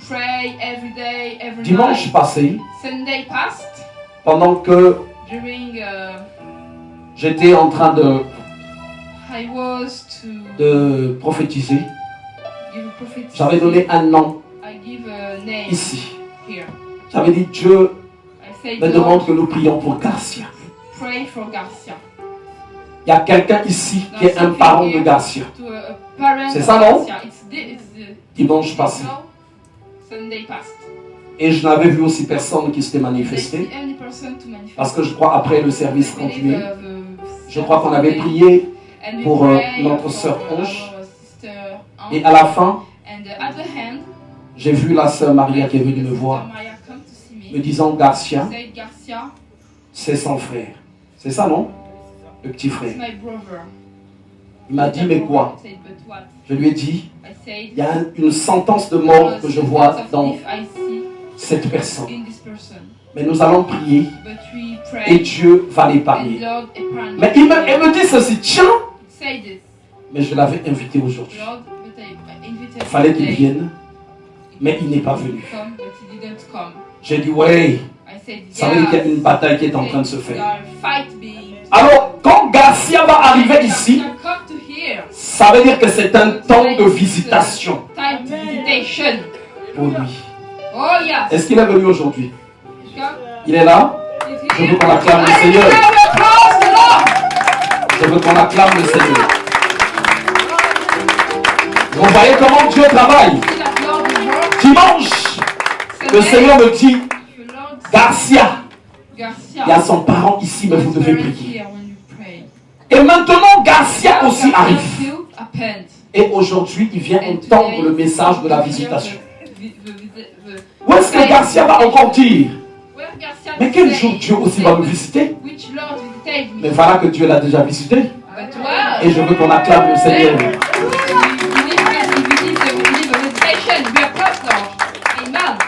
Pray every day, every Dimanche night. passé, Sunday passed pendant que during j'étais en train I was to de prophétiser, give a prophecy. j'avais donné un nom I give a name ici. here. J'avais dit, Dieu I say me Lord, demande que nous prions pour Garcia. pray for Garcia. Il y a quelqu'un ici qui est un parent de Garcia. To a parent C'est of ça, non? Garcia. It's the Dimanche passé. Sunday passed. Et je n'avais vu aussi personne qui s'était There's manifesté. any person to manifest. Parce que je crois après le service I believe, continué, the je crois qu'on service avait day, prié and we pour pray notre for sœur our Ange. sister Ange. Et à la fin, And at the end, j'ai vu la sœur Maria qui est venue me voir, Sister Maria come to see me me. disant, Garcia, Said Garcia, c'est son frère. C'est ça, non? Le petit it's frère. my brother. Il m'a dit, mais quoi? I said, but what? Je lui ai dit, I said, il y a une sentence de mort que je vois dans if I see cette personne. in this person. Mais nous allons prier But we et pray Dieu va and l'épargner. Lord apparently. Mais elle me dit ceci, tiens, Say this. mais je l'avais invité aujourd'hui. Lord, but I invited Il fallait qu'il today. vienne, mais il n'est pas venu. Come, but he didn't come. J'ai dit, ouais, I said, ça veut dire qu'il y a une bataille qui est en train de se There faire. are fight being. Alors, quand Garcia va arriver ici, Come to here. ça veut dire que c'est un temps de visitation Time to visitation. pour lui. Oh yes. Est-ce qu'il est venu aujourd'hui? Come. Il est là? He's Je here. veux qu'on acclame le Hallelujah, Seigneur. we praise the Lord. Je veux qu'on acclame le Seigneur. Vous voyez comment Dieu travaille? See that Lord will work. Dimanche, le Seigneur me dit, The Lord Garcia, Garcia. il y a son parent ici, mais vous devez Very prier. here when you pray. Et maintenant, Garcia aussi arrive. Garcia happened. Et aujourd'hui, il vient And entendre today, le message de la hear visitation. the- Où est-ce que Garcia va encore dire? Where Garcia Mais quel say- jour Dieu aussi va me visiter? Which Lord visited me? Mais voilà que Dieu l'a déjà visité. But wow. Et je veux qu'on acclame le Seigneur. We believe a visitation. We are blessed, Lord. Amen.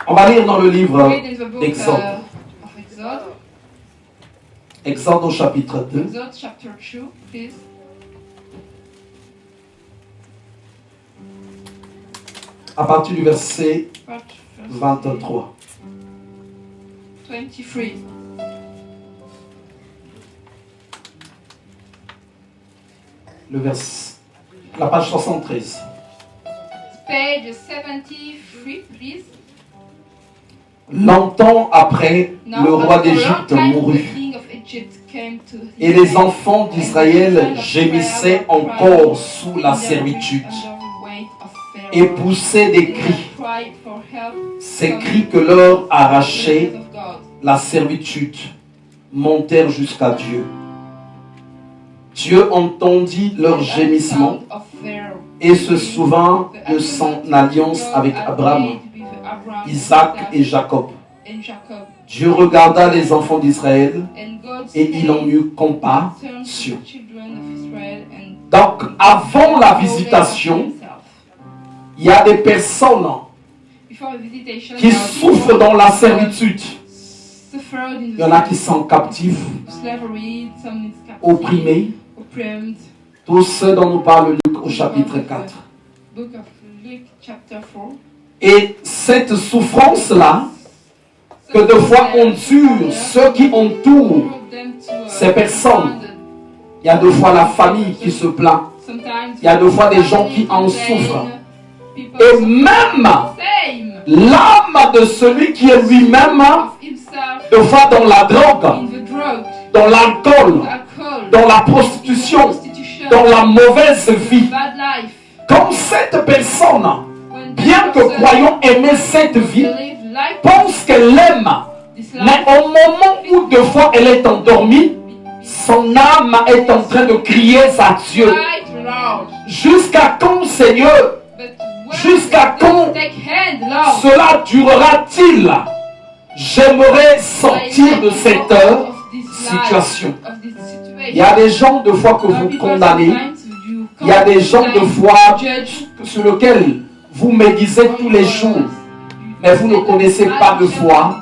On va lire dans le livre Read in the book d'Exode. of Exode. Exode au chapitre 2. Exode chapter 2, please. À partir du verset Verse 23. 23. La page 73. Page 73, please. Longtemps après, Now, le roi after a long d'Égypte time, mourut. the king of Egypt came to his Et les end. enfants d'Israël gémissaient encore sous la servitude et poussaient des cris. Ces cris que leur arrachait la servitude montèrent jusqu'à Dieu. Dieu entendit leurs gémissements et se souvint de son alliance avec Abraham, Isaac et Jacob. Dieu regarda les enfants d'Israël et il en eut compassion. Donc, avant la visitation, il y a des personnes qui souffrent dans la servitude. Il y en a qui sont captifs, opprimés. Tous ceux dont nous parle Luc au chapitre 4. Et cette souffrance-là, que de fois endurent ceux qui entourent ces personnes. Il y a deux fois la famille qui se plaint. Il y a deux fois des gens qui en souffrent. Et même l'âme de celui qui est lui-même, deux fois dans la drogue, dans l'alcool, dans la prostitution, dans la mauvaise vie. Comme cette personne, bien que croyant aimer cette vie, pense qu'elle l'aime, mais au moment où deux fois elle est endormie, son âme est en train de crier à Dieu. Jusqu'à quand, Seigneur? Jusqu'à quand cela durera-t-il? J'aimerais sortir de cette situation. Il y a des gens de fois que vous condamnez. Il y a des gens de foi sur lesquels vous médisez tous les jours. Mais vous ne connaissez pas de foi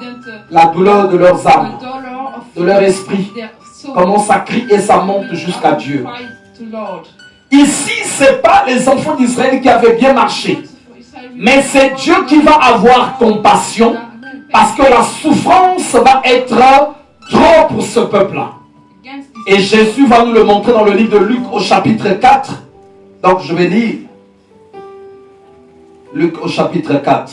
la douleur de leurs âmes, de leur esprit. Comment ça crie et ça monte jusqu'à Dieu. Ici, ce n'est pas les enfants d'Israël qui avaient bien marché. Mais c'est Dieu qui va avoir compassion parce que la souffrance va être trop pour ce peuple-là. Et Jésus va nous le montrer dans le livre de Luc au chapitre 4. Donc je vais lire Luc au chapitre 4.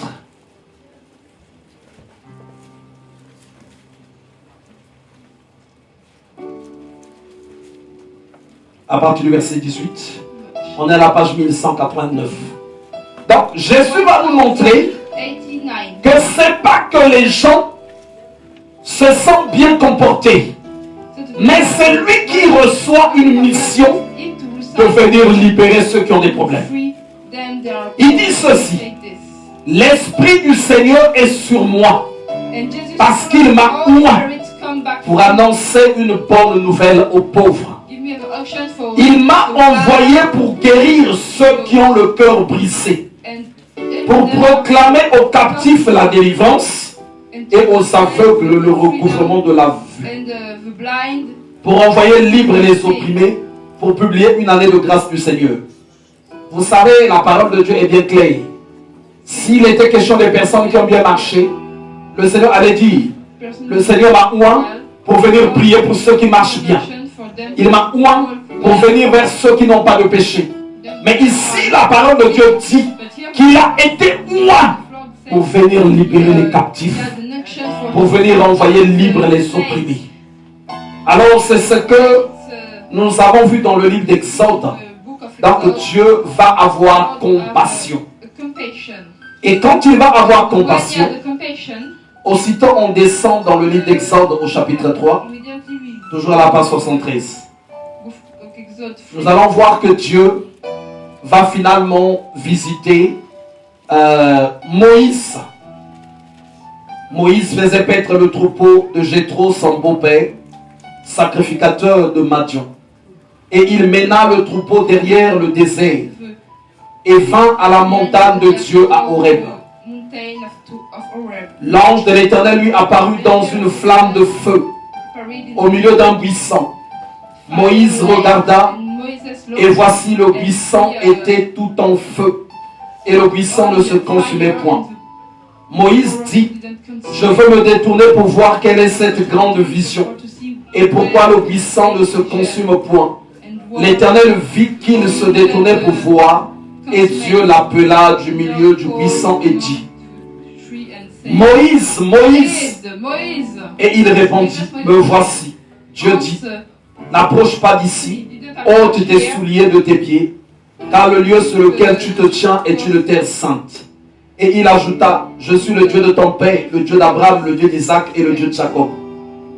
À partir du verset 18. On est à la page 1189. Donc Jésus va nous montrer 89. que c'est pas que les gens se sentent bien comportés, mais c'est lui qui reçoit une mission de venir libérer ceux qui ont des problèmes. Il dit ceci: l'Esprit du Seigneur est sur moi parce qu'il m'a oint pour annoncer une bonne nouvelle aux pauvres. Il m'a envoyé pour guérir ceux qui ont le cœur brisé, pour proclamer aux captifs la délivrance et aux aveugles le recouvrement de la vue, pour envoyer libres les opprimés, pour publier une année de grâce du Seigneur. Vous savez, la parole de Dieu est bien claire. S'il était question des personnes qui ont bien marché, le Seigneur allait dire: le Seigneur m'a oint pour venir prier pour ceux qui marchent bien. Il m'a oint pour venir vers ceux qui n'ont pas de péché. Mais ici, la parole de Dieu dit qu'il a été oint pour venir libérer les captifs, pour venir envoyer libres les opprimés. Alors c'est ce que nous avons vu dans le livre d'Exode. Donc Dieu va avoir compassion. Et quand il va avoir compassion, aussitôt on descend dans le livre d'Exode au chapitre 3, toujours à la page 73. Nous allons voir que Dieu va finalement visiter Moïse. Moïse faisait paître le troupeau de Jéthro, son beau-père, sacrificateur de Madian. Et il mena le troupeau derrière le désert et vint à la montagne de Dieu à Horeb. L'ange de l'Éternel lui apparut dans une flamme de feu au milieu d'un buisson. Moïse regarda et voici le buisson était tout en feu et le buisson ne se consumait point. Moïse dit: je veux me détourner pour voir quelle est cette grande vision et pourquoi le buisson ne se consume point. L'Éternel vit qu'il se détournait pour voir et Dieu l'appela du milieu du buisson et dit: Moïse, Moïse. Et il répondit: me voici. Dieu dit: n'approche pas d'ici, ôte tes souliers de tes pieds, car le lieu sur lequel tu te tiens est une terre sainte. Et il ajouta: je suis le Dieu de ton père, le Dieu d'Abraham, le Dieu d'Isaac et le Dieu de Jacob.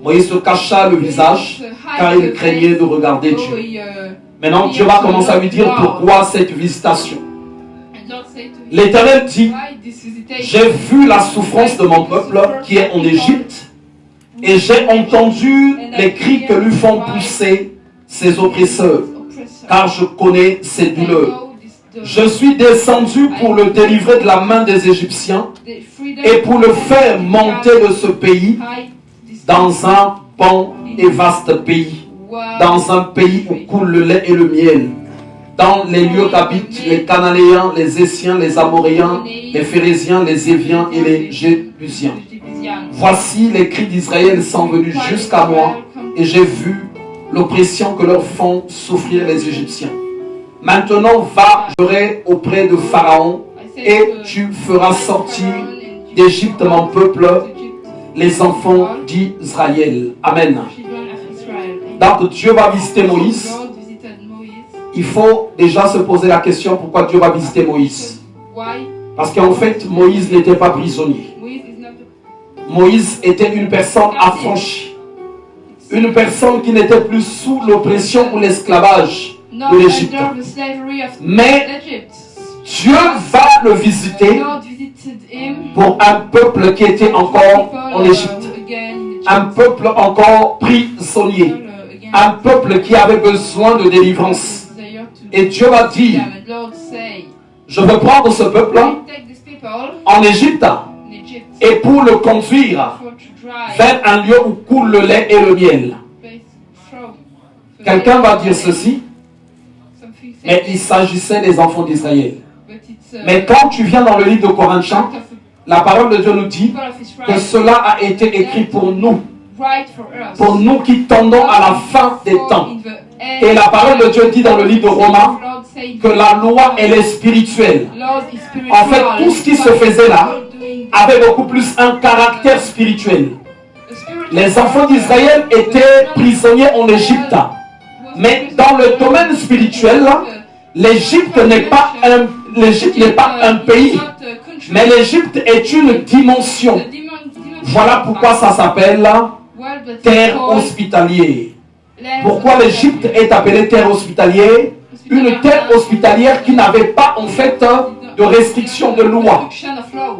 Moïse se cacha le visage, car il craignait de regarder Dieu. Maintenant, Dieu va commencer à lui dire pourquoi cette visitation. L'Éternel dit: j'ai vu la souffrance de mon peuple qui est en Égypte, et j'ai entendu les cris que lui font pousser ses oppresseurs, car je connais ses douleurs. Je suis descendu pour le délivrer de la main des Égyptiens et pour le faire monter de ce pays dans un bon et vaste pays, dans un pays où coule le lait et le miel, dans les lieux qu'habitent les Cananéens, les Essiens, les Amoréens, les Phérésiens, les Éviens et les Jébusiens. Voici les cris d'Israël sont venus jusqu'à moi et j'ai vu l'oppression que leur font souffrir les Égyptiens. Maintenant va, je serai auprès de Pharaon et tu feras sortir d'Égypte mon peuple, les enfants d'Israël. Amen. Donc Dieu va visiter Moïse. Il faut déjà se poser la question pourquoi Dieu va visiter Moïse. Parce qu'en fait, Moïse n'était pas prisonnier. Moïse était une personne affranchie. Une personne qui n'était plus sous l'oppression ou l'esclavage de l'Égypte. Mais Dieu va le visiter pour un peuple qui était encore en Égypte. Un peuple encore prisonnier. Un peuple qui avait besoin de délivrance. Et Dieu va dire: je veux prendre ce peuple en Égypte et pour le conduire vers un lieu où coule le lait et le miel. Quelqu'un va dire ceci: mais il s'agissait des enfants d'Israël. Mais quand tu viens dans le livre de Corinthiens, la parole de Dieu nous dit que cela a été écrit pour nous qui tendons à la fin des temps. Et la parole de Dieu dit dans le livre de Romains que la loi, elle est spirituelle. En fait, tout ce qui se faisait là avait beaucoup plus un caractère spirituel. Les enfants d'Israël étaient prisonniers en Égypte. Mais dans le domaine spirituel, l'Égypte n'est pas un pays, mais l'Égypte est une dimension. Voilà pourquoi ça s'appelle terre hospitalière. Pourquoi l'Égypte est appelée terre hospitalière? Une terre hospitalière qui n'avait pas en fait de restriction de loi.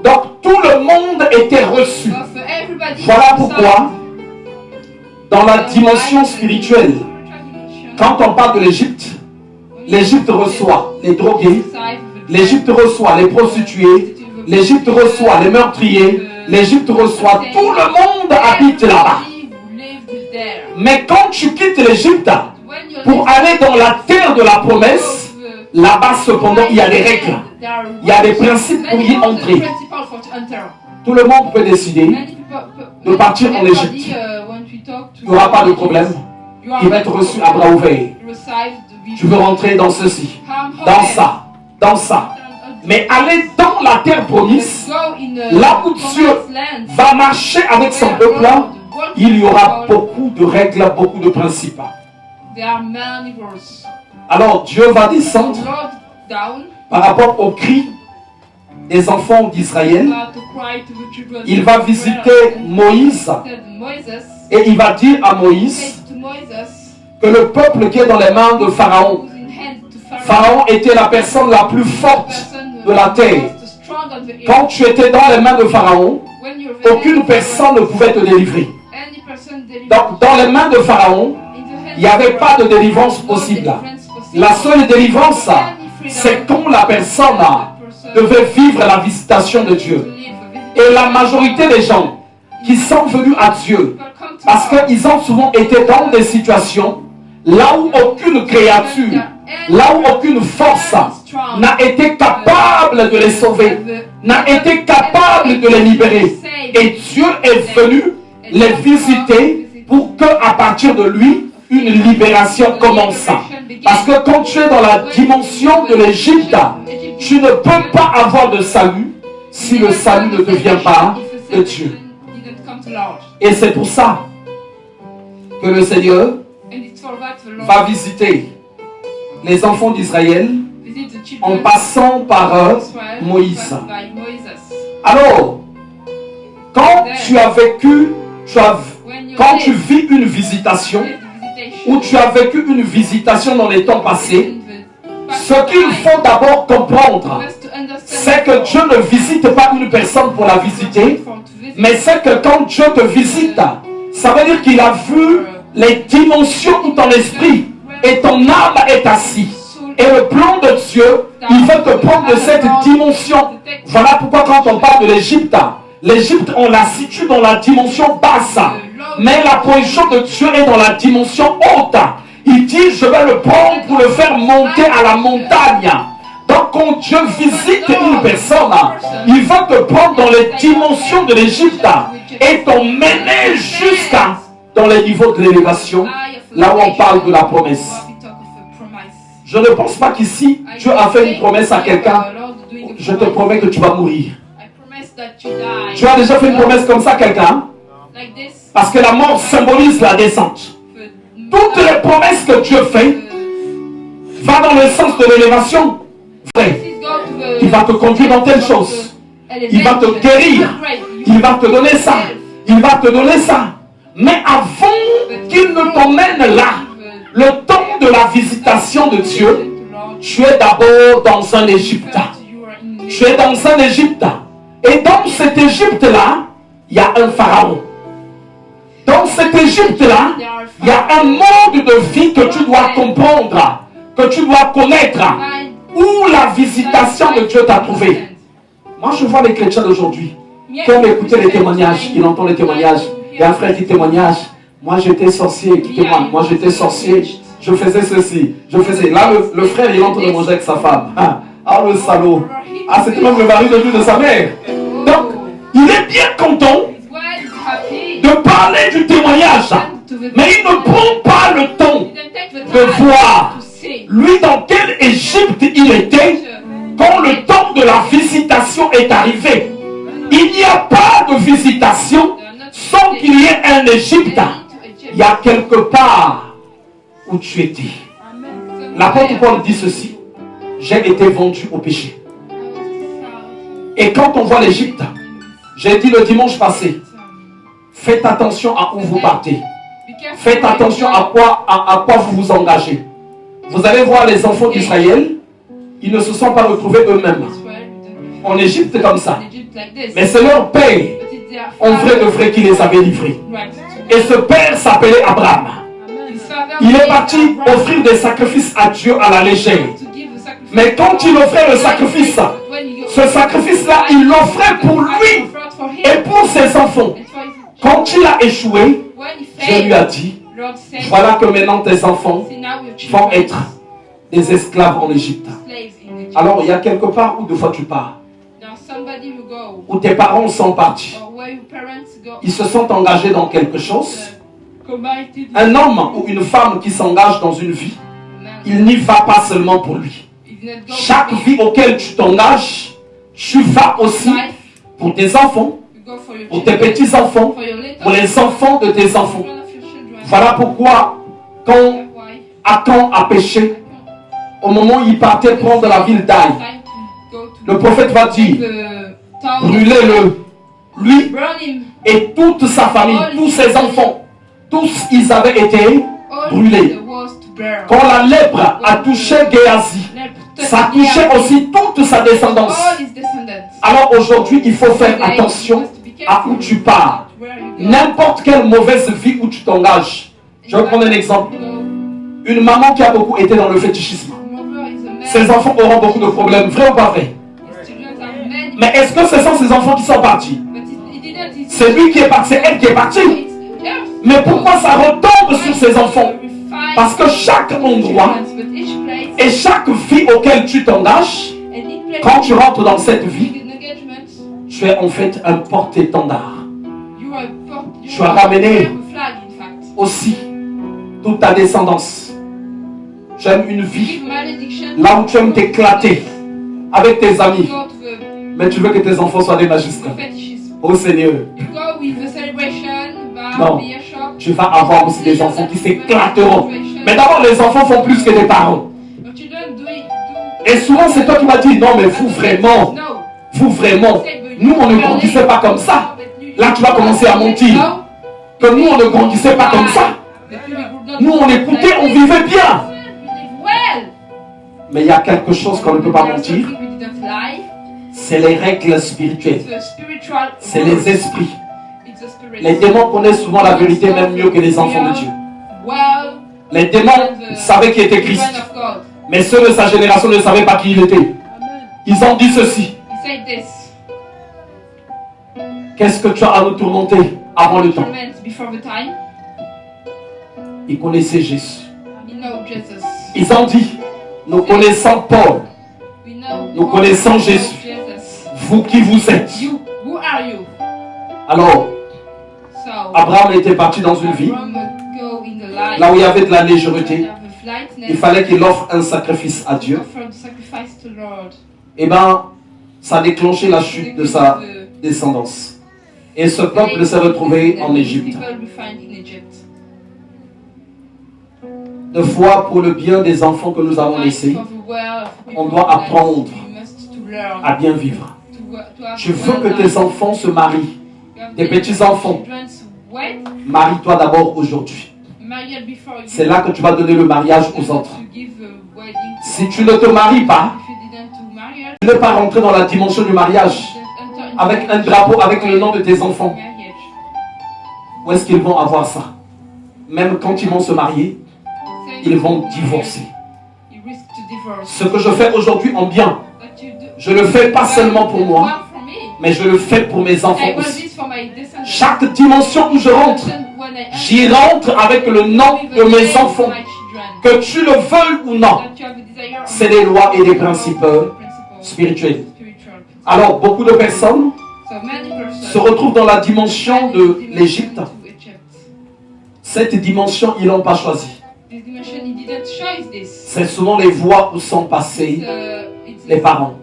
Donc tout le monde était reçu. Voilà pourquoi dans la dimension spirituelle, quand on parle de l'Égypte, l'Égypte reçoit les drogués, l'Égypte reçoit les prostituées, l'Égypte reçoit les meurtriers, l'Égypte reçoit tout le monde habite là-bas. Mais quand tu quittes l'Égypte pour aller dans la terre de la promesse, là-bas cependant il y a des règles, il y a des principes pour y entrer. Tout le monde peut décider de partir en Égypte. Il n'y aura pas de problème. Il va être reçu à bras ouverts. Tu veux rentrer dans ceci, dans ça, dans ça. Mais aller dans la terre promise, là où Dieu va marcher avec son peuple, il y aura beaucoup de règles, beaucoup de principes. Alors Dieu va descendre par rapport au cri des enfants d'Israël. Il va visiter Moïse et il va dire à Moïse que le peuple qui est dans les mains de Pharaon, Pharaon était la personne la plus forte de la terre. Quand tu étais dans les mains de Pharaon, aucune personne ne pouvait te délivrer. Donc dans les mains de Pharaon, il n'y avait pas de délivrance possible. La seule délivrance, c'est quand la personne devait vivre la visitation de Dieu. Et la majorité des gens qui sont venus à Dieu, parce qu'ils ont souvent été dans des situations là où aucune créature, là où aucune force n'a été capable de les sauver, n'a été capable de les libérer. Et Dieu est venu les visiter pour qu'à partir de lui, une libération commence. Parce que quand tu es dans la dimension de l'Égypte, tu ne peux pas avoir de salut si le salut ne devient pas de Dieu. Et c'est pour ça que le Seigneur va visiter les enfants d'Israël en passant par Moïse. Alors, quand tu as vécu, quand tu vis une visitation, ou tu as vécu une visitation dans les temps passés, ce qu'il faut d'abord comprendre, c'est que Dieu ne visite pas une personne pour la visiter, mais c'est que quand Dieu te visite, ça veut dire qu'il a vu les dimensions où ton esprit et ton âme est assis. Et le plan de Dieu, il veut te prendre de cette dimension. Voilà pourquoi quand on parle de l'Égypte, l'Égypte, on la situe dans la dimension basse. Mais la position de Dieu est dans la dimension haute. Il dit, je vais le prendre pour le faire monter à la montagne. Donc quand Dieu visite une personne, il va te prendre dans les dimensions de l'Égypte et t'emmener jusqu'à dans les niveaux de l'élévation, là où on parle de la promesse. Je ne pense pas qu'ici, Dieu a fait une promesse à quelqu'un. Je te promets que tu vas mourir. Tu as déjà fait une promesse comme ça à quelqu'un? Parce que la mort symbolise la descente. Toutes les promesses que Dieu fait vont dans le sens de l'élévation. Vrai. Il va te conduire dans telle chose. Il va te guérir. Il va te donner ça. Il va te donner ça. Mais avant qu'il ne t'emmène là, le temps de la visitation de Dieu, tu es d'abord dans un Égypte. Tu es dans un Égypte. Et dans cet Égypte-là, il y a un pharaon. Dans cet Égypte-là, il y a un mode de vie que tu dois comprendre, que tu dois connaître, où la visitation de Dieu t'a trouvé. Moi, je vois les chrétiens d'aujourd'hui qui ont écouté les témoignages, qui entendent les témoignages. Il y a un frère qui témoignage. Moi, j'étais sorcier, qui témoigne. Moi, j'étais sorcier. Je faisais ceci. Je faisais. Là, le frère, il est en train de manger avec sa femme. Ah, le salaud. Ah, c'était même le mari de sa mère. Donc, il est bien content de parler du témoignage. Mais il ne prend pas le temps de voir, lui, dans quelle Égypte il était quand le temps de la visitation est arrivé. Il n'y a pas de visitation sans qu'il y ait un Égypte. Il y a quelque part où tu étais. L'apôtre Paul dit ceci: j'ai été vendu au péché. Et quand on voit l'Égypte, j'ai dit le dimanche passé, faites attention à où vous partez. Faites attention à quoi vous vous engagez. Vous allez voir les enfants d'Israël, ils ne se sont pas retrouvés eux-mêmes en Égypte comme ça. Mais c'est leur père, en vrai de vrai, qui les avait livrés. Et ce père s'appelait Abraham. Il est parti offrir des sacrifices à Dieu à la légère. Mais quand il offrait le sacrifice, ce sacrifice-là, il l'offrait pour lui et pour ses enfants. Quand il a échoué, Dieu lui a dit, voilà que maintenant tes enfants vont être des esclaves en Égypte. Alors il y a quelque part où deux fois tu pars, où tes parents sont partis. Ils se sont engagés dans quelque chose. Un homme ou une femme qui s'engage dans une vie, il n'y va pas seulement pour lui. Chaque vie auquel tu t'engages, tu vas aussi pour tes enfants, pour tes petits-enfants, pour les enfants de tes enfants. Voilà pourquoi quand Akan a péché, au moment où il partait prendre la ville d'Aï, le prophète va dire, brûlez-le, lui et toute sa famille, tous ses enfants, tous ils avaient été brûlés. Quand la lèpre a touché Géasi, ça touchait aussi toute sa descendance. Alors aujourd'hui, il faut faire attention à où tu pars. N'importe quelle mauvaise vie où tu t'engages. Je vais prendre un exemple. Une maman qui a beaucoup été dans le fétichisme. Ses enfants auront beaucoup de problèmes, vrai ou pas vrai? Mais est-ce que ce sont ses enfants qui sont partis? C'est lui qui est parti, c'est elle qui est partie. Mais pourquoi ça retombe sur ses enfants? Parce que chaque endroit et chaque vie auquel tu t'engages, quand tu rentres dans cette vie, tu es en fait un porte-étendard. Tu as ramené aussi toute ta descendance. Tu aimes une vie là où tu aimes t'éclater avec tes amis, mais tu veux que tes enfants soient des magistrats. Oh Seigneur. Non, tu vas avoir aussi des enfants qui s'éclateront. Mais d'abord, les enfants font plus que les parents. Et souvent, c'est toi qui m'as dit, non mais vous vraiment, nous on ne grandissait pas comme ça. Là, tu vas commencer à mentir. Que nous on ne grandissait pas comme ça. Nous on écoutait, on vivait bien. Mais il y a quelque chose qu'on ne peut pas mentir. C'est les règles spirituelles. C'est les esprits. Les démons connaissent souvent la vérité même mieux que les enfants de Dieu. Les démons savaient qui était Christ. Mais ceux de sa génération ne savaient pas qui il était. Ils ont dit ceci. Qu'est-ce que tu as à nous tourmenter avant le temps? Ils connaissaient Jésus. Ils ont dit, nous connaissons Paul. Nous connaissons Jésus. Vous qui vous êtes? Alors, Abraham était parti dans une vie, là où il y avait de la légèreté. Il fallait qu'il offre un sacrifice à Dieu. Et bien, ça a déclenché la chute de sa descendance. Et ce peuple s'est retrouvé en Égypte. De fois, pour le bien des enfants que nous avons laissés, on doit apprendre à bien vivre. Tu veux que tes enfants se marient, tes petits-enfants. Marie-toi d'abord aujourd'hui. C'est là que tu vas donner le mariage aux autres. Si tu ne te maries pas, tu ne peux pas rentrer dans la dimension du mariage avec un drapeau, avec le nom de tes enfants. Où est-ce qu'ils vont avoir ça? Même quand ils vont se marier, ils vont divorcer. Ce que je fais aujourd'hui en bien, je le fais pas seulement pour moi, mais je le fais pour mes enfants aussi. Chaque dimension où je rentre, j'y rentre avec le nom de mes enfants. Que tu le veuilles ou non, c'est des lois et des principes spirituels. Alors, beaucoup de personnes So many persons se retrouvent dans la dimension de l'Égypte. to Egypt. Cette dimension, ils l'ont pas choisie. This dimension, he didn't choose this. C'est souvent les voies où sont passés It's les parents.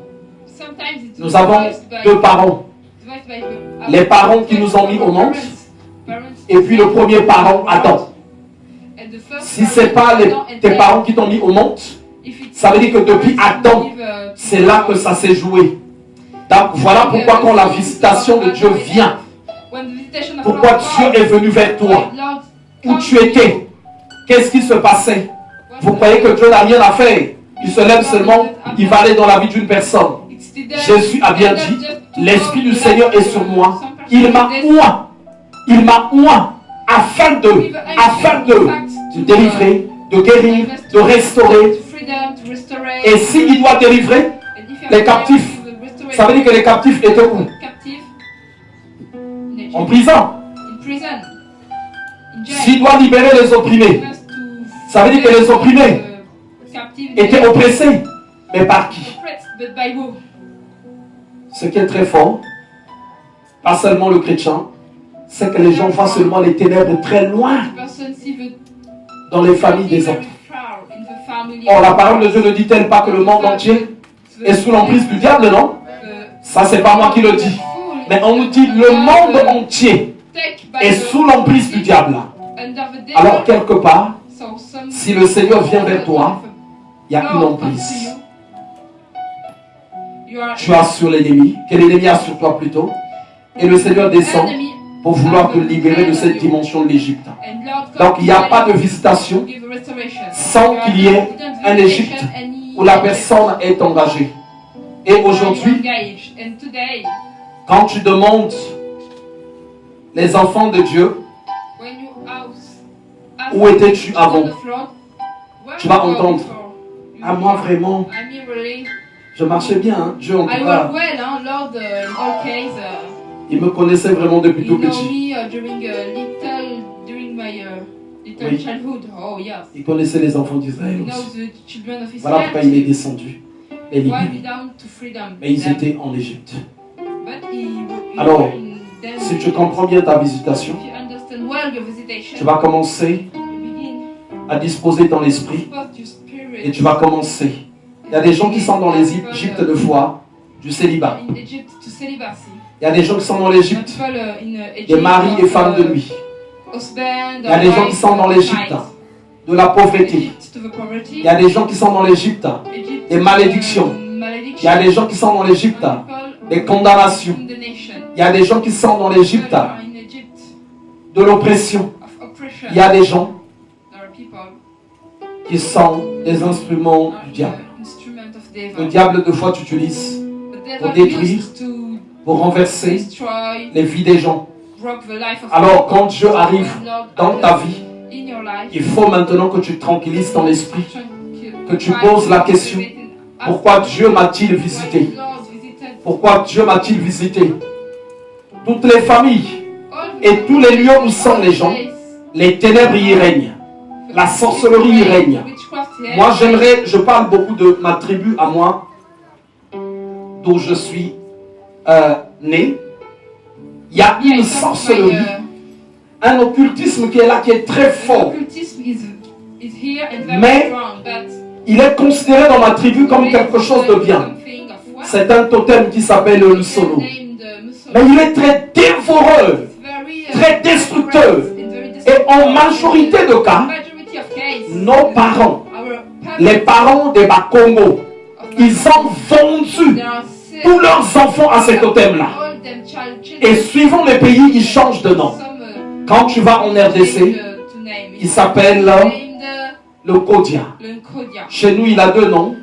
sometimes it's Nous avons devised by- deux parents. devised by the- Les parents qui nous ont mis au monde, Parents. et puis le premier parent, Adam. And the first Si ce n'est pas tes parents qui t'ont mis au monde, ça veut dire que depuis Adam, c'est là que ça s'est joué. Donc voilà pourquoi quand la visitation de Dieu vient, pourquoi Dieu est venu vers toi, où tu étais, qu'est-ce qui se passait. Vous croyez que Dieu n'a rien à faire? Il se lève seulement, il va aller dans la vie d'une personne. Jésus a bien dit, l'Esprit du Seigneur est sur moi. Il m'a oint afin de délivrer, de guérir, de restaurer. Et s'il doit délivrer les captifs, ça veut dire que les captifs étaient où? En prison. S'il doit libérer les opprimés, ça veut dire que les opprimés étaient oppressés. Mais par qui? Ce qui est très fort, pas seulement le chrétien, c'est que les gens voient seulement les ténèbres très loin dans les familles des autres. Or, la parole de Dieu ne dit-elle pas que le monde entier est sous l'emprise du diable, non? Ça, c'est pas moi qui le dis. Mais on nous dit le monde entier est sous l'emprise du diable. Alors, quelque part, si le Seigneur vient vers toi, il y a une emprise. Tu as sur l'ennemi, que l'ennemi a sur toi plutôt, et le Seigneur descend pour vouloir te libérer de cette dimension de l'Égypte. Donc il n'y a pas de visitation sans qu'il y ait un Égypte où la personne est engagée. Et aujourd'hui, quand tu demandes les enfants de Dieu, où étais-tu avant? Tu vas entendre, ah moi vraiment, je marchais bien, hein. Dieu en tout cas. Il me connaissait vraiment depuis tout petit. Oui. Il connaissait les enfants d'Israël aussi. Voilà pourquoi il est descendu et libéré. Mais ils étaient en Égypte. Alors, si tu comprends bien ta visitation, tu vas commencer à disposer ton esprit et tu vas commencer. Il y a des gens qui sont dans l'Égypte de foi du célibat. Il y a des gens qui sont dans l'Égypte des maris et femmes de nuit. Il y a des gens qui sont dans l'Égypte de la pauvreté. Il y a des gens qui sont dans l'Égypte des malédictions. Il y a des gens qui sont dans l'Égypte des condamnations. Il y a des gens qui sont dans l'Égypte de l'oppression. Il y a des gens qui sont des instruments du diable. Le diable, deux fois, tu utilises pour détruire, pour renverser les vies des gens. Alors, quand Dieu arrive dans ta vie, il faut maintenant que tu tranquillises ton esprit, que tu poses la question, pourquoi Dieu m'a-t-il visité? Pourquoi Dieu m'a-t-il visité? Toutes les familles et tous les lieux où sont les gens, les ténèbres y règnent. La sorcellerie y règne. Moi, je parle beaucoup de ma tribu à moi, d'où je suis né. Il y a une sorcellerie, un occultisme qui est là, qui est très fort. Mais il est considéré dans ma tribu comme quelque chose de bien. C'est un totem qui s'appelle le Lusolo. Mais il est très dévoreur, très destructeur. Et en majorité de cas, nos parents, les parents des Bakongo, ils ont vendu tous leurs enfants à ces totems-là. Et suivant les pays, ils changent de nom. Quand tu vas en RDC, il s'appelle le Kodia. Chez nous, il a deux noms,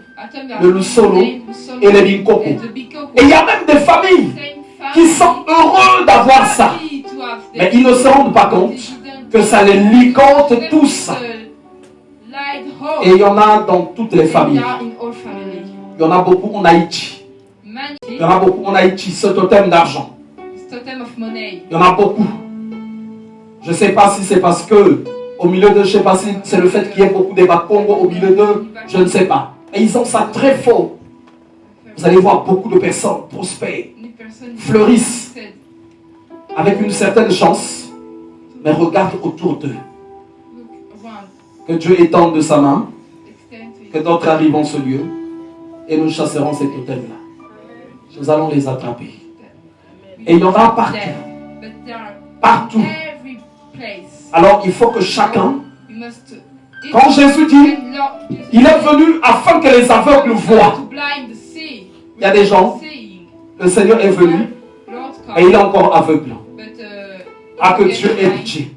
le Lusolo et le Binkoko. Et il y a même des familles qui sont heureux d'avoir ça. Mais ils ne se rendent pas compte que ça les ligote tous. Et il y en a dans toutes les familles. Il y en a beaucoup en Haïti. Il y en a beaucoup en Haïti, ce totem d'argent. Il y en a beaucoup. Je ne sais pas si c'est parce que, au milieu de, je ne sais pas si c'est le fait qu'il y ait beaucoup de Bakongo au milieu d'eux, je ne sais pas. Et ils ont ça très fort. Vous allez voir beaucoup de personnes prospèrent, fleurissent avec une certaine chance, mais regarde autour d'eux. Que Dieu étende de sa main, que d'autres arrivent en ce lieu et nous chasserons ces totems-là. Nous allons les attraper. Et il y en a partout. Partout. Alors il faut que chacun, quand Jésus dit, il est venu afin que les aveugles voient. Il y a des gens, le Seigneur est venu et il est encore aveugle. Ah, que Dieu ait pitié.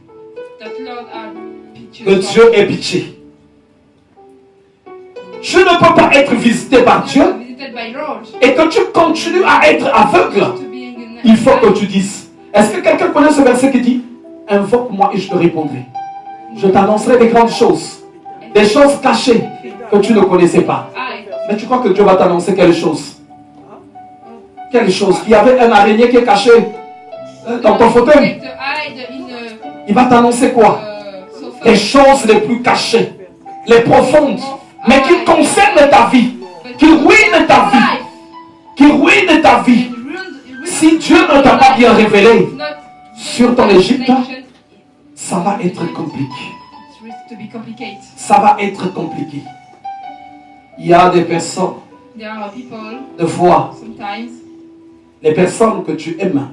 Que Dieu ait pitié. Tu ne peux pas être visité par Dieu et que tu continues à être aveugle. Il faut que tu dises. Est-ce que quelqu'un connaît ce verset qui dit, invoque-moi et je te répondrai. Je t'annoncerai des grandes choses. Des choses cachées que tu ne connaissais pas. Mais tu crois que Dieu va t'annoncer quelle chose? Quelle chose? Il y avait un araignée qui est caché dans ton fauteuil. Il va t'annoncer quoi? Les choses les plus cachées, les profondes, mais qui concernent ta vie, qui ruinent ta vie, qui ruinent ta vie. Si Dieu ne t'a pas bien révélé sur ton Égypte, ça va être compliqué. Ça va être compliqué. Il y a des personnes, des fois, les personnes que tu aimes,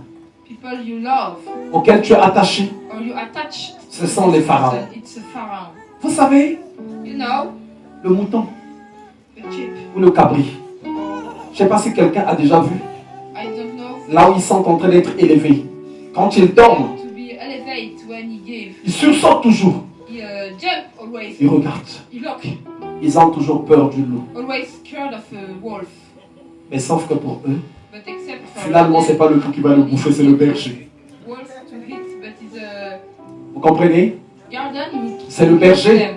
auxquelles tu es attaché, ce sont les pharaons. Vous savez, le mouton ou le cabri. Je ne sais pas si quelqu'un a déjà vu là où ils sont en train d'être élevés. Quand ils dorment, ils sursautent toujours. Ils regardent. Ils ont toujours peur du loup. Mais sauf que pour eux, finalement, ce n'est pas le loup qui va le bouffer, c'est le berger. Vous comprenez? C'est le berger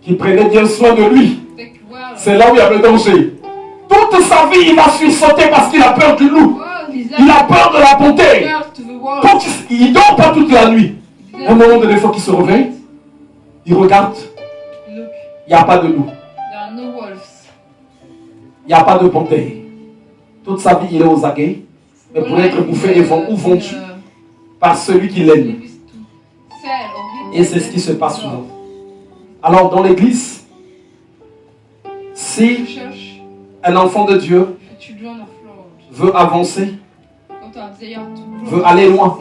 qui prenait bien soin de lui. C'est là où il y a le danger. Toute sa vie, il va sursauter parce qu'il a peur du loup. Il a peur de la panthère. Il ne dort pas toute la nuit. Un moment donné, il faut qu'il se réveille. Il regarde. Il n'y a pas de loup. Il n'y a pas de panthère. Toute sa vie, il est aux aguets. Mais pour être bouffé, où vont-tu? Par celui qui l'aime. Et c'est ce qui se passe souvent. Alors, dans l'église, si un enfant de Dieu veut avancer, veut aller loin,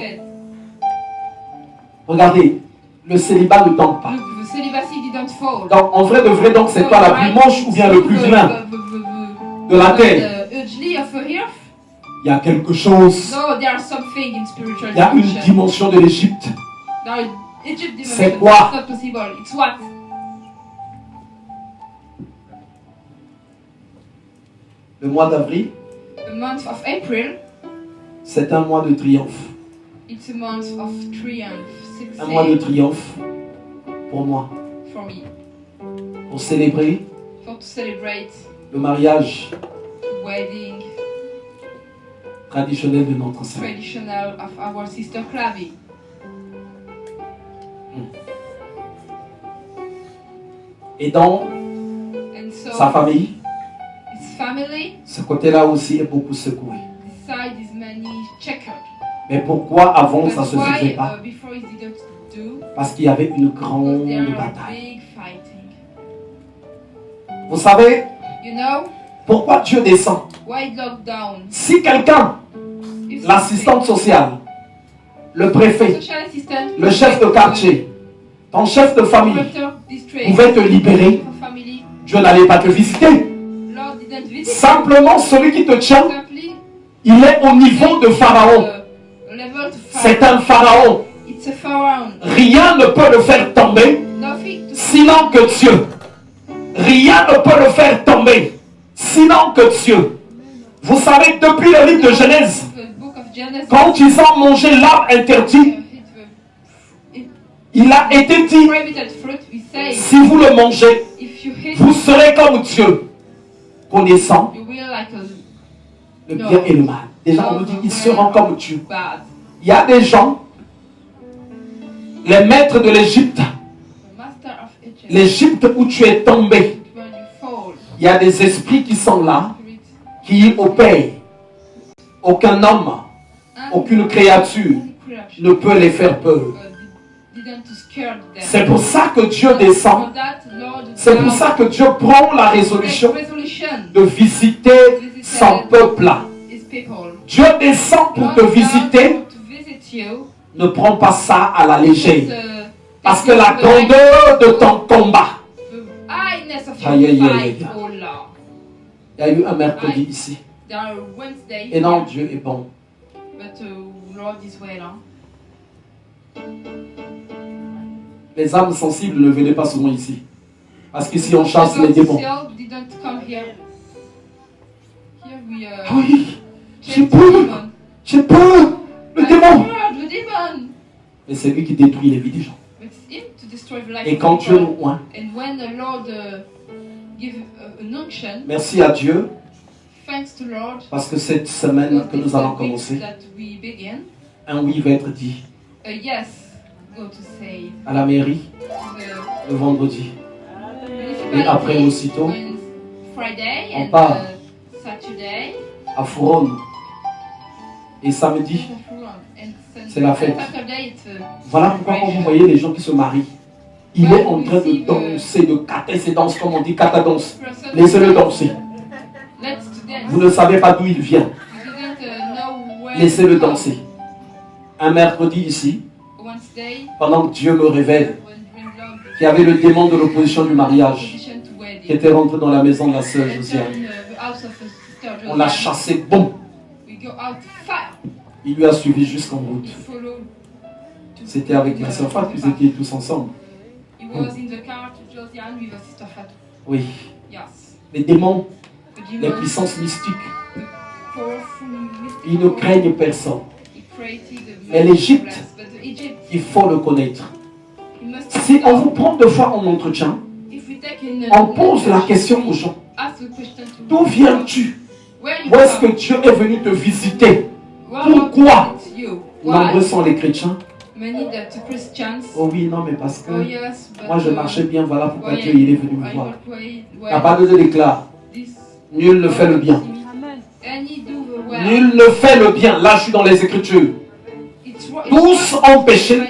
regardez, le célibat ne tombe pas. Donc, en vrai de vrai, donc, c'est toi la plus moche ou bien le plus vilain de la terre. Il y a quelque chose. Il y a une dimension de l'Égypte. C'est quoi? Le mois d'avril, c'est un mois de triomphe. Un mois de triomphe pour moi. Pour célébrer le mariage traditionnel de notre sœur. Et dans sa famille, ce côté-là aussi est beaucoup secoué. Mais pourquoi avant ça ne se faisait pas? Parce qu'il y avait une grande bataille. Vous savez, pourquoi Dieu descend? Si quelqu'un, l'assistante sociale, le préfet, le chef de quartier, ton chef de famille pouvait te libérer, Dieu n'allait pas te visiter. Simplement, celui qui te tient, il est au niveau de Pharaon. C'est un Pharaon. Rien ne peut le faire tomber, sinon que Dieu. Rien ne peut le faire tomber, sinon que Dieu. Vous savez, depuis le livre de Genèse, quand ils ont mangé l'arbre interdit, il a été dit, si vous le mangez, vous serez comme Dieu, connaissant le bien et le mal. Déjà, on nous dit, ils seront comme Dieu. Il y a des gens, les maîtres de l'Égypte, l'Égypte où tu es tombé, il y a des esprits qui sont là, qui opèrent. Aucun homme, aucune créature ne peut les faire peur. C'est pour ça que Dieu descend. C'est pour ça que Dieu prend la résolution de visiter son peuple. Dieu descend pour te visiter. Ne prends pas ça à la légère. Parce que la grandeur de ton combat. Aïe, aïe, aïe. Il y a eu un mercredi ici. Et non, Dieu est bon. Les âmes sensibles ne venaient pas souvent ici. Parce qu'ici on chasse les démons. Oui, j'ai peur. J'ai peur. Le démon. Mais c'est lui qui détruit les vies des gens. Et quand Dieu nous oint, merci à Dieu, parce que cette semaine que nous allons commencer, un oui va être dit à la mairie le vendredi. Et après aussitôt, on part à Fouron. Et samedi, c'est la fête. Voilà pourquoi quand vous voyez les gens qui se marient, il est en train de danser, de cater ses danses, comme on dit, cata-danse. Laissez-le danser. Vous ne savez pas d'où il vient. Laissez-le danser. Un mercredi ici, pendant que Dieu me révèle qu'il y avait le démon de l'opposition du mariage qui était rentré dans la maison de la sœur Josiane. On l'a chassé, bon. Il lui a suivi jusqu'en route. C'était avec la sœur Fat, ils étaient tous ensemble. Oui. Les démons, les puissances mystiques, ils ne craignent personne. Mais l'Égypte, il faut le connaître. Si on vous prend deux fois en entretien, on pose la question aux gens. D'où viens-tu? Où est-ce que Dieu est venu te visiter? Pourquoi? Nombreux sont les chrétiens. Oh oui, non, mais parce que moi je marchais bien, voilà pourquoi Dieu il est venu me voir. La Bible déclare, nul ne fait le bien. Nul ne fait le bien. Là, je suis dans les Écritures. Tous ont péché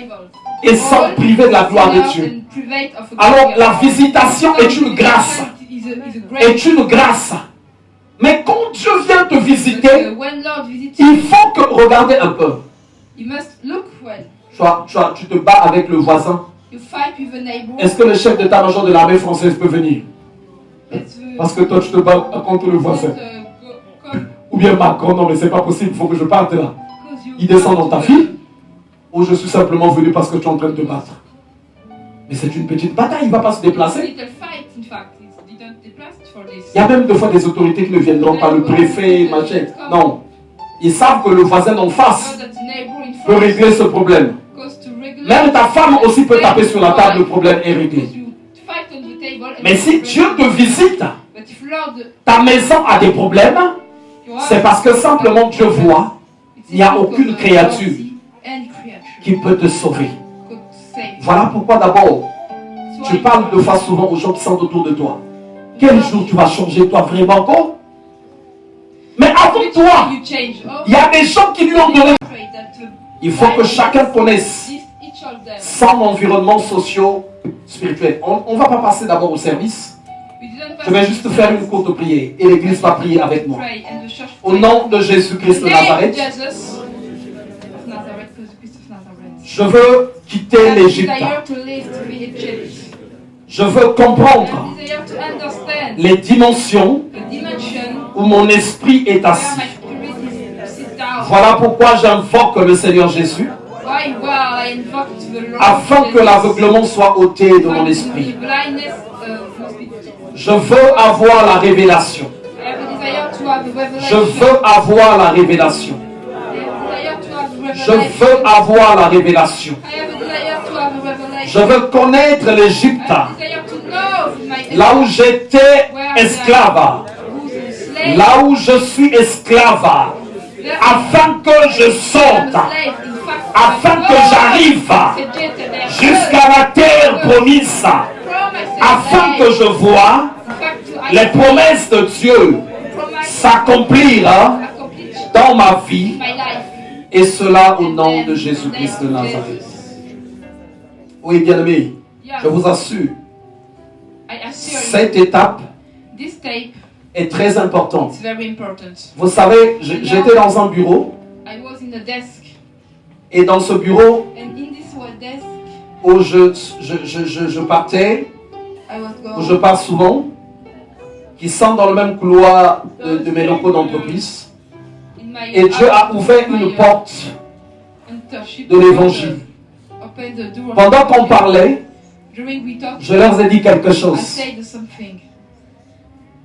et sont privés de la gloire de Dieu. Alors, la visitation est une grâce. Est une grâce. Mais quand Dieu vient te visiter, il faut que, regardez un peu. Tu te bats avec le voisin. Est-ce que le chef d'état-major de l'armée française peut venir? Parce que toi, tu te bats contre le voisin. Ou bien Macron, non mais c'est pas possible, il faut que je parte là. Il descend dans ta file. Ou je suis simplement venu parce que tu es en train de te battre. Mais c'est une petite bataille, il ne va pas se déplacer. Il y a même des fois des autorités qui ne viendront pas, le préfet, machin. Non. Ils savent que le voisin d'en face peut régler ce problème. Même ta femme aussi peut taper sur la table, le problème est réglé. Mais si Dieu te visite, ta maison a des problèmes, c'est parce que simplement Dieu voit, il n'y a aucune créature qui peut te sauver. Voilà pourquoi d'abord, tu parles de fois souvent aux gens qui sont autour de toi. Quel jour tu vas changer toi vraiment encore? Mais avant toi, il y a des gens qui lui ont donné. Il faut que chacun connaisse son environnement socio-spirituel. On ne va pas passer d'abord au service. Je vais juste faire une courte prière et l'église va prier avec moi. Au nom de Jésus-Christ de Nazareth, je veux quitter l'Égypte. Je veux comprendre les dimensions où mon esprit est assis. Voilà pourquoi j'invoque le Seigneur Jésus afin que l'aveuglement soit ôté de mon esprit. Je veux avoir la révélation. Je veux avoir la révélation. Je veux avoir la révélation. Je veux connaître l'Égypte, là où j'étais esclave, là où je suis esclave, afin que je sorte, afin que j'arrive jusqu'à la terre promise, afin que je voie les promesses de Dieu s'accomplir accomplish dans ma vie, my life. et cela au nom de Jésus-Christ de Nazareth. Oui, bien-aimés, Yeah, je vous assure, I assure you, cette étape this tape est très importante. is very important. Vous savez, j'étais dans un bureau, I was in the desk, et dans ce bureau and in this desk, où je partais, I was où je going. pars souvent, qui sont dans le même couloir de mes locaux d'entreprise, In my et Dieu a ouvert une porte internship de l'évangile. opened the door. Pendant qu'on parlait, During we talked, je leur ai dit quelque I chose. said something,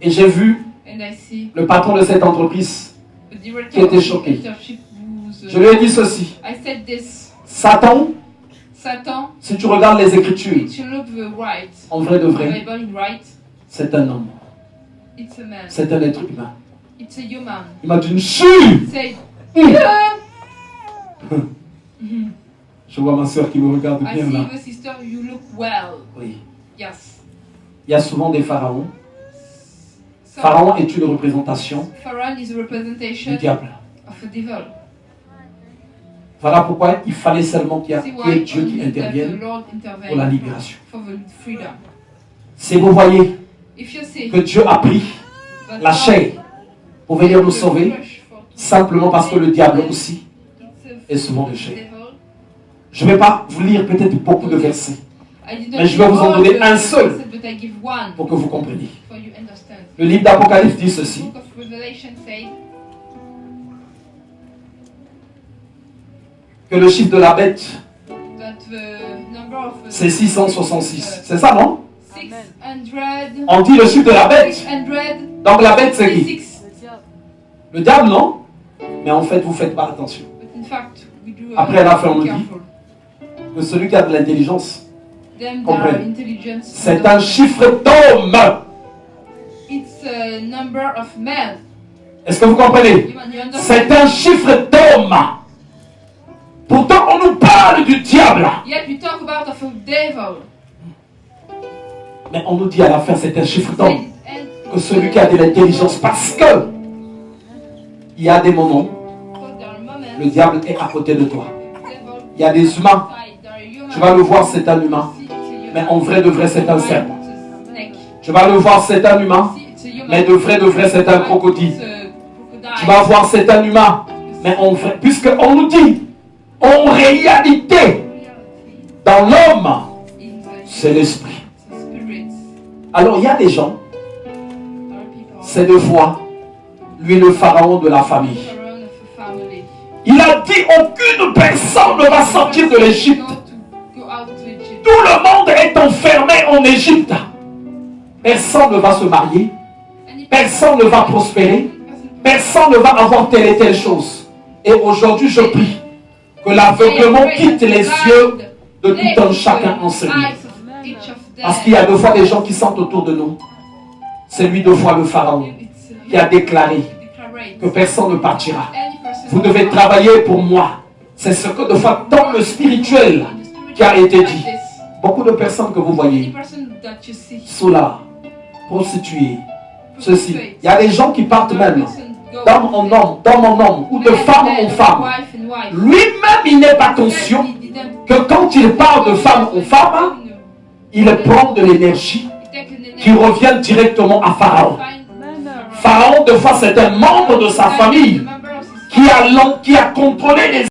Et j'ai vu and I see le patron de cette entreprise. the director Qui était of the choqué. internship who's, Je lui ai dit ceci. I said this, Satan, Satan, si tu regardes les Écritures, if you look the right, en vrai de the vrai, Bible in right, c'est un homme. it's a man, C'est un être humain. it's a human. Il m'a dit, chut! Say, Je vois ma soeur qui me regarde I bien là. see the sister, you look well. Oui. Yes. Il y a souvent des pharaons. So, Pharaon est une représentation Pharaoh is a du representation diable. of a devil. Voilà pourquoi il fallait seulement qu'il y See ait why Dieu qui only that the intervienne Lord pour la intervene libération. for the freedom. Si vous voyez If you see que Dieu a pris that la God chair pour venir nous gave the sauver, flesh for to simplement parce que le diable aussi it's est souvent a de chair. devil. Je ne vais pas vous lire peut-être beaucoup de versets I did not mais je vais give vous en all donner the un seul verses, but I give one pour que vous compreniez. for you understand. Le livre d'Apocalypse dit The ceci. book of Revelation said Que le chiffre de la bête, that the number of c'est 666. C'est ça, non? 600 On dit le chiffre de la bête. 600 Donc la bête, c'est qui? 6. Le diable, non? Mais en fait, vous ne faites pas attention. But in fact, we do Après la fin, on be nous dit careful. que celui qui a de l'intelligence, Them that Comprenez. are intelligent. c'est un chiffre d'homme. It's a number of men. Est-ce que vous comprenez? You understand? C'est un chiffre d'homme. Pourtant, on nous parle du diable. Yet we talk about of a devil. Mais on nous dit à la fin, c'est un chiffre d'homme. And Que celui qui a de l'intelligence, parce que il y a des moments, there are moments le diable est à côté de toi. devil Il y a des humains, outside, there are humans. tu vas le voir, c'est un humain. See, it's a human. Mais en vrai de vrai, c'est un serpent. It's a snake. Tu vas le voir, c'est un humain. See, it's a human. Mais de vrai, c'est un crocodile. It's a crocodile. Tu vas voir, c'est un humain. Mais en vrai, puisque on nous dit, en réalité, dans l'homme, In the c'est l'esprit. it's a spirit. Alors il y a des gens, There are people c'est de foi, lui le pharaon de la famille. around of a family. Il a dit, aucune personne ne va sortir de l'Égypte. Not to go out to Egypt. Tout le monde est enfermé en Égypte. Personne ne va se marier. Any Personne ne va prospérer. Personne ne va avoir telle et telle chose. Et aujourd'hui, je prie que l'aveuglement quitte les yeux de tout un chacun en celui. Parce qu'il y a deux fois des gens qui sont autour de nous. C'est lui deux fois le pharaon qui a déclaré que personne ne partira. Vous devez travailler pour moi. C'est ce que deux fois dans le spirituel qui a été dit. Beaucoup de personnes que vous voyez, ceux-là, prostituées, ceci. Il y a des gens qui partent même d'homme en homme, d'homme en homme, ou de femme en femme. Lui-même, il n'est pas conscient que quand il parle de femme en femme, il prend de l'énergie qui revient directement à Pharaon. Pharaon, de fois, c'est un membre de sa famille qui a contrôlé les